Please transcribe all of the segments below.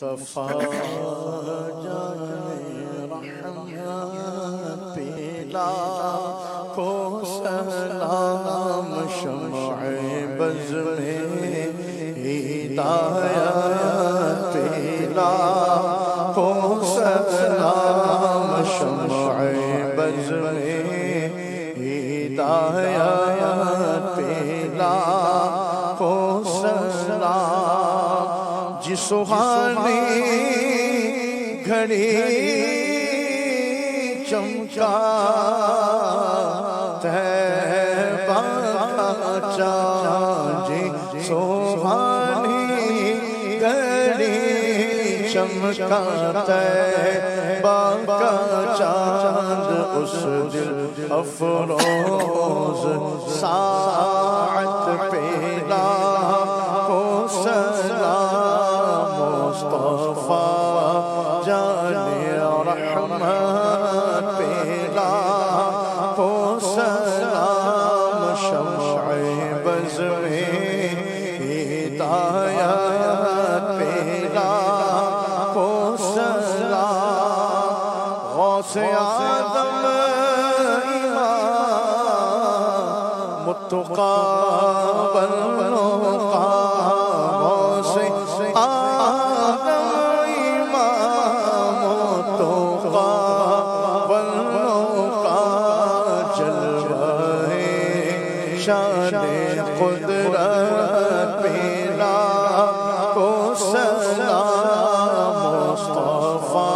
مصطفیٰ جان رحمت پیلا کو سلام شمع بز میں ہدایت پیلا کو سلام شمع بز میں ہدایت پیلا کو سلام جس سہانی گھڑی چمکا طیبہ کا چاند جی سہانی گھڑی چمکا طیبہ کا چاند اس دل افروز ساعت پیلا کو سلام مصطفیٰ جان رحمت پیلا کو سلام شمع بز میں ہدایت پیلا کو سلام غوث آدم امام متقی والنقی غوث آدم امام متقی والنقی جلوہ شان قدرت پیلا کو سلام مصطفیٰ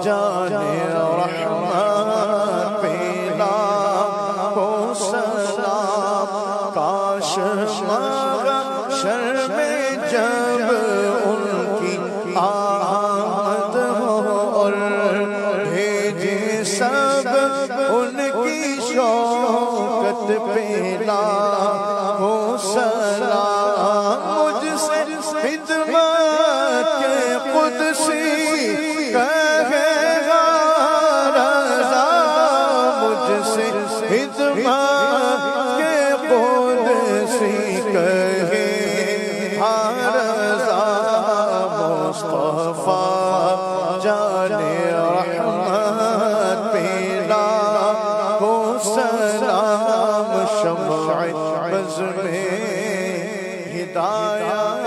جان رحمت پیلا کو سلام کاش محشر میں جب ان کی آمد ہو اور بھیجے سب ان کی شوکت پیلا ہو سلام مجھ سے خدمت کے قدسی کہے گا رضا مجھ سے خدمت کے قدسی کہے گا رضا مصطفیٰ جان رحمت پیلا کو سلام شمع بز میں ہدایت